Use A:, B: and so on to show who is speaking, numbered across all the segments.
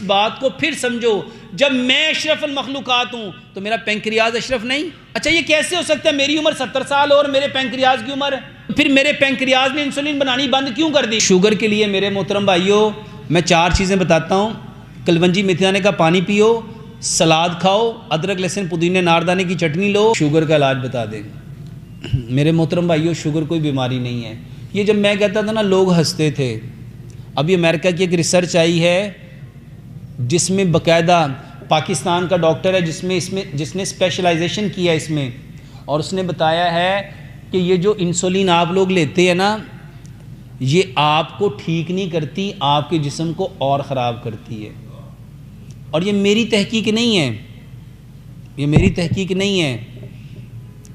A: بات کو پھر سمجھو، جب میں اشرف المخلوقات ہوں تو میرا پینکریاز اشرف نہیں؟ اچھا یہ کیسے ہو سکتا ہے میری عمر 70 سال اور میرے پینکریاز کی عمر؟ پھر میرے پینکریاز نے انسولین بنانی بند کیوں کر دی؟ شوگر کے لیے میرے محترم بھائیوں میں 4 چیزیں بتاتا ہوں۔ کلونجی میتھی دانے کا پانی پیو، سلاد کھاؤ، ادرک لہسن پودینے ناردانے کی چٹنی لو، شوگر کا علاج بتا دیں۔ میرے محترم بھائیوں شوگر کوئی بیماری نہیں ہے۔ یہ جب میں کہتا تھا نا لوگ ہنستے تھے۔ ابھی امریکہ کی ایک ریسرچ آئی ہے جس میں باقاعدہ پاکستان کا ڈاکٹر ہے جس نے اسپیشلائزیشن کیا اس میں، اور اس نے بتایا ہے کہ یہ جو انسولین آپ لوگ لیتے ہیں نا یہ آپ کو ٹھیک نہیں کرتی، آپ کے جسم کو اور خراب کرتی ہے۔ اور یہ میری تحقیق نہیں ہے، یہ میری تحقیق نہیں ہے،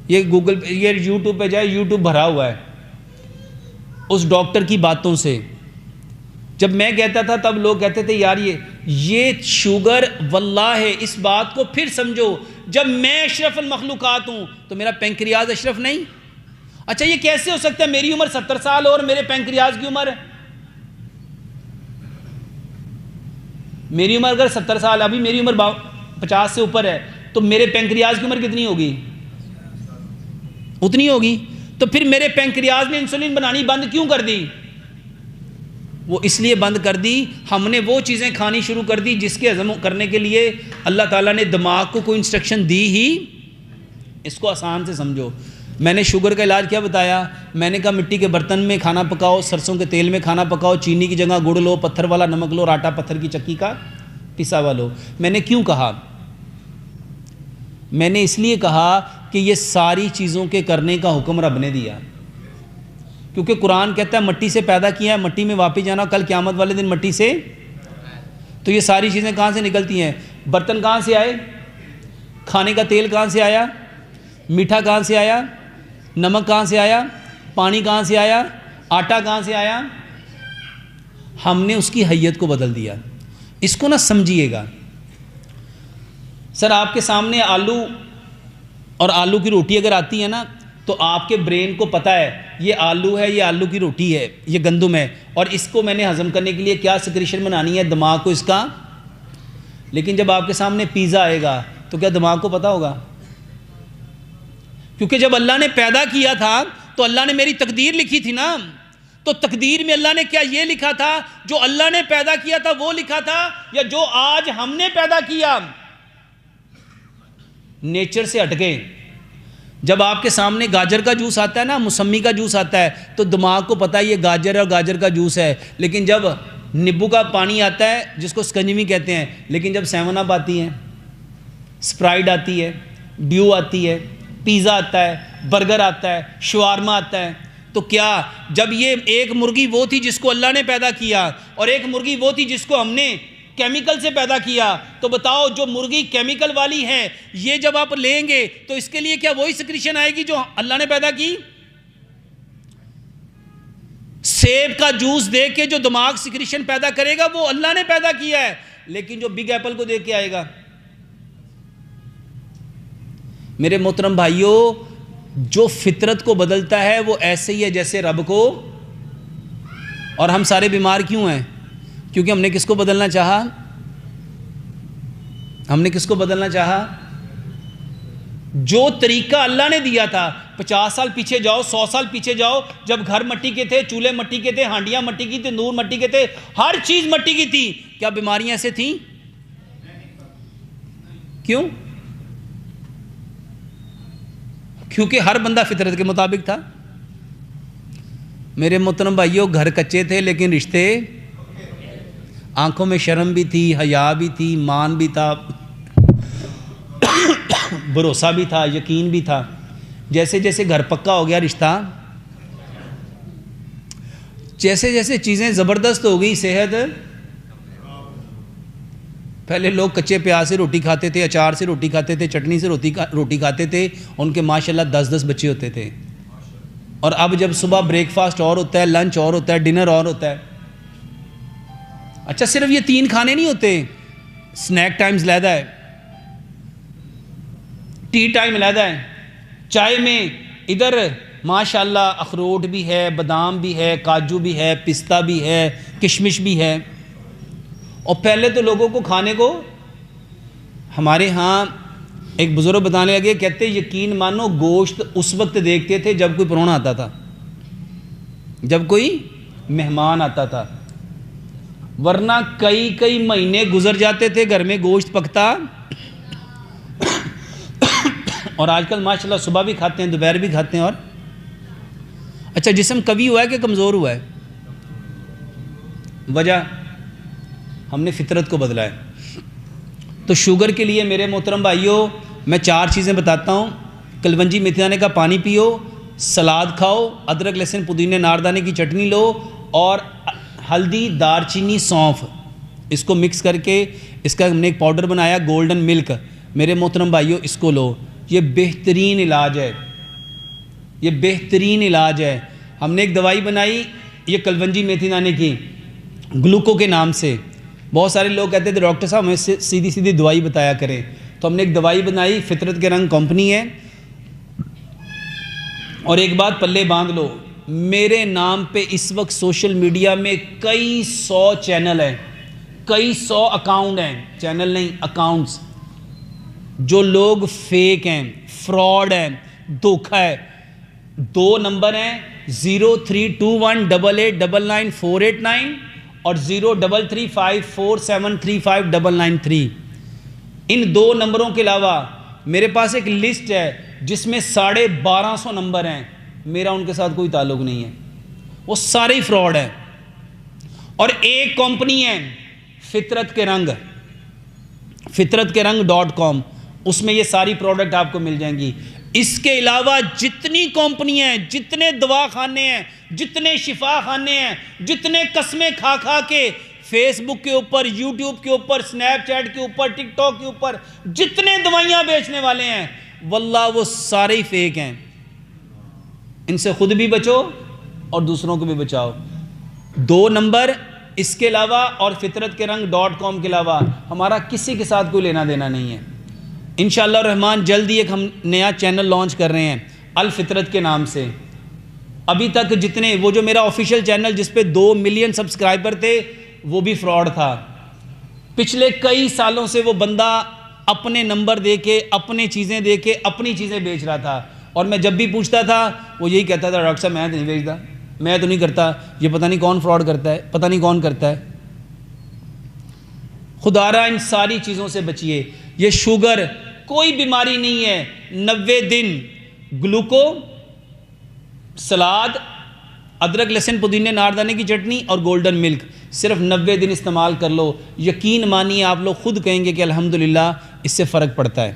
A: یہ گوگل پہ یہ یوٹیوب پہ جائے، یوٹیوب بھرا ہوا ہے اس ڈاکٹر کی باتوں سے۔ جب میں کہتا تھا تب لوگ کہتے تھے یار یہ شوگر، واللہ ہے اس بات کو پھر سمجھو، جب میں اشرف المخلوقات ہوں تو میرا پینکریاز اشرف نہیں؟ اچھا یہ کیسے ہو سکتا ہے میری عمر 70 سال اور میرے پینکریاز کی عمر؟ میری عمر اگر 70 سال، ابھی میری عمر 50 سے اوپر ہے، تو میرے پینکریاز کی عمر کتنی ہوگی؟ اتنی ہوگی۔ تو پھر میرے پینکریاز نے انسولین بنانی بند کیوں کر دی؟ وہ اس لیے بند کر دی، ہم نے وہ چیزیں کھانی شروع کر دی جس کے ہضم کرنے کے لیے اللہ تعالیٰ نے دماغ کو کوئی انسٹرکشن دی ہی۔ اس کو آسان سے سمجھو۔ میں نے شوگر کا علاج کیا بتایا؟ میں نے کہا مٹی کے برتن میں کھانا پکاؤ، سرسوں کے تیل میں کھانا پکاؤ، چینی کی جگہ گڑ لو، پتھر والا نمک لو، اور آٹا پتھر کی چکی کا پسا ہوا لو۔ میں نے کیوں کہا؟ میں نے اس لیے کہا کہ یہ ساری چیزوں کے کرنے کا حکم رب نے دیا، کیونکہ قرآن کہتا ہے مٹی سے پیدا کیا ہے، مٹی میں واپس جانا، کل قیامت والے دن مٹی سے۔ تو یہ ساری چیزیں کہاں سے نکلتی ہیں؟ برتن کہاں سے آئے؟ کھانے کا تیل کہاں سے آیا؟ میٹھا کہاں سے آیا؟ نمک کہاں سے آیا؟ پانی کہاں سے آیا؟ آٹا کہاں سے آیا؟ ہم نے اس کی حیت کو بدل دیا۔ اس کو نہ سمجھیے گا۔ سر آپ کے سامنے آلو اور آلو کی روٹی اگر آتی ہے نا تو آپ کے برین کو پتہ ہے یہ آلو ہے، یہ آلو کی روٹی ہے، یہ گندم ہے، اور اس کو میں نے ہضم کرنے کے لیے کیا سیکریشن بنانی ہے دماغ کو اس کا۔ لیکن جب آپ کے سامنے پیزا آئے گا تو کیا دماغ کو پتہ ہوگا؟ کیونکہ جب اللہ نے پیدا کیا تھا تو اللہ نے میری تقدیر لکھی تھی نا، تو تقدیر میں اللہ نے کیا یہ لکھا تھا؟ جو اللہ نے پیدا کیا تھا وہ لکھا تھا، یا جو آج ہم نے پیدا کیا نیچر سے ہٹ گئے؟ جب آپ کے سامنے گاجر کا جوس آتا ہے نا، موسمی کا جوس آتا ہے، تو دماغ کو پتہ ہے یہ گاجر ہے اور گاجر کا جوس ہے۔ لیکن جب نیبو کا پانی آتا ہے جس کو سکنجوی کہتے ہیں، لیکن جب 7 اپ آتی ہے، اسپرائٹ آتی ہے، ڈیو آتی ہے، پیزا آتا ہے، برگر آتا ہے، شوارما آتا ہے، تو کیا جب یہ ایک مرغی وہ تھی جس کو اللہ نے پیدا کیا اور ایک مرغی وہ تھی جس کو ہم نے کیمیکل سے پیدا کیا، تو بتاؤ جو مرغی کیمیکل والی ہے یہ جب آپ لیں گے تو اس کے لیے کیا وہی سیکریشن آئے گی جو اللہ نے پیدا کی؟ سیب کا جوس دے کے جو دماغ سیکریشن پیدا کرے گا وہ اللہ نے پیدا کیا ہے، لیکن جو بگ ایپل کو دیکھ کے آئے گا۔ میرے محترم بھائیوں جو فطرت کو بدلتا ہے وہ ایسے ہی ہے جیسے رب کو۔ اور ہم سارے بیمار کیوں ہیں؟ کیونکہ ہم نے کس کو بدلنا چاہا؟ ہم نے کس کو بدلنا چاہا؟ جو طریقہ اللہ نے دیا تھا، 50 سال پیچھے جاؤ، 100 سال پیچھے جاؤ، جب گھر مٹی کے تھے، چولہے مٹی کے تھے، ہانڈیاں مٹی کی تھی، تندور مٹی کے تھے، ہر چیز مٹی کی تھی، کیا بیماریاں ایسے تھیں؟ کیوں؟ کیونکہ ہر بندہ فطرت کے مطابق تھا۔ میرے محترم بھائیوں گھر کچے تھے لیکن رشتے، آنکھوں میں شرم بھی تھی، حیا بھی تھی، مان بھی تھا، بھروسہ بھی تھا، یقین بھی تھا۔ جیسے جیسے گھر پکا ہو گیا رشتہ، جیسے جیسے چیزیں زبردست ہو گئی، صحت، پہلے لوگ کچے پیاز سے روٹی کھاتے تھے، اچار سے روٹی کھاتے تھے، چٹنی سے روٹی کھاتے تھے، ان کے ماشاءاللہ 10 بچے ہوتے تھے۔ اور اب جب صبح بریک فاسٹ اور ہوتا ہے، لنچ اور ہوتا ہے، ڈنر اور ہوتا ہے۔ اچھا صرف یہ 3 کھانے نہیں ہوتے، سنیک ٹائمز علیحدہ ہے، ٹی ٹائم علیحدہ ہے، چائے میں ادھر ماشاءاللہ اخروٹ بھی ہے، بادام بھی ہے، کاجو بھی ہے، پستہ بھی ہے، کشمش بھی ہے، اور پہلے تو لوگوں کو کھانے کو، ہمارے ہاں ایک بزرگ بتانے لگے، کہتے یقین مانو گوشت اس وقت دیکھتے تھے جب کوئی پرونا آتا تھا، جب کوئی مہمان آتا تھا، ورنہ کئی مہینے گزر جاتے تھے گھر میں گوشت پکتا. اور آج کل ماشاءاللہ صبح بھی کھاتے ہیں، دوپہر بھی کھاتے ہیں. اور اچھا جسم قوی ہوا ہے کہ کمزور ہوا ہے؟ وجہ ہم نے فطرت کو بدلا ہے. تو شوگر کے لیے میرے محترم بھائیوں میں 4 چیزیں بتاتا ہوں. کلونجی میتھی دانے کا پانی پیو، سلاد کھاؤ، ادرک لہسن پودینے ناردانے کی چٹنی لو، اور ہلدی دار چینی سونف اس کو مکس کر کے اس کا ہم نے ایک پاؤڈر بنایا گولڈن ملک. میرے محترم بھائیوں اس کو لو، یہ بہترین علاج ہے، یہ بہترین علاج ہے. ہم نے ایک دوائی بنائی یہ کلونجی میتھی دانے کی گلوکو کے نام سے. بہت سارے لوگ کہتے تھے ڈاکٹر صاحب ہمیں سیدھی دوائی بتایا کریں، تو ہم نے ایک دوائی بنائی، فطرت کے رنگ کمپنی ہے. اور ایک بات پلے باندھ لو، میرے نام پہ اس وقت سوشل میڈیا میں کئی 100 چینل ہیں، کئی 100 اکاؤنٹ ہیں، چینل نہیں اکاؤنٹس. جو لوگ فیک ہیں، فراڈ ہیں، دھوکہ ہے. 2 نمبر ہیں 032188999489 اور 033547359993. ان 2 نمبروں کے علاوہ میرے پاس ایک لسٹ ہے جس میں 1250 نمبر ہیں، میرا ان کے ساتھ کوئی تعلق نہیں ہے، وہ سارے ہی فراڈ ہیں. اور ایک کمپنی ہے فطرت کے رنگ، فطرت کے رنگ .com، اس میں یہ ساری پروڈکٹ آپ کو مل جائیں گی. اس کے علاوہ جتنی کمپنیاں ہیں، جتنے دوا خانے ہیں، جتنے شفا خانے ہیں، جتنے قسمیں کھا کھا کے فیس بک کے اوپر، یوٹیوب کے اوپر، سنیپ چیٹ کے اوپر، ٹک ٹاک کے اوپر جتنے دوائیاں بیچنے والے ہیں، واللہ وہ سارے ہی فیک ہیں. ان سے خود بھی بچو اور دوسروں کو بھی بچاؤ. 2 نمبر اس کے علاوہ اور فطرت کے رنگ .com کے علاوہ ہمارا کسی کے ساتھ کوئی لینا دینا نہیں ہے. انشاءاللہ الرحمن جلد ہی ایک ہم نیا چینل لانچ کر رہے ہیں الفطرت کے نام سے. ابھی تک جتنے وہ جو میرا آفیشیل چینل جس پہ 2 ملین سبسکرائبر تھے وہ بھی فراڈ تھا. پچھلے کئی سالوں سے وہ بندہ اپنے نمبر دے کے، اپنے چیزیں دے کے اپنی چیزیں بیچ رہا تھا. اور میں جب بھی پوچھتا تھا وہ یہی کہتا تھا ڈاکٹر صاحب میں تو نہیں بیچتا، میں تو نہیں کرتا، یہ پتہ نہیں کون فراڈ کرتا ہے، پتہ نہیں کون کرتا ہے. خدا را ان ساری چیزوں سے بچیے. یہ شوگر کوئی بیماری نہیں ہے. 90 دن گلوکو، سلاد، ادرک لہسن پودینے ناردانے کی چٹنی اور گولڈن ملک صرف 90 دن استعمال کر لو. یقین مانیے آپ لوگ خود کہیں گے کہ الحمدللہ اس سے فرق پڑتا ہے.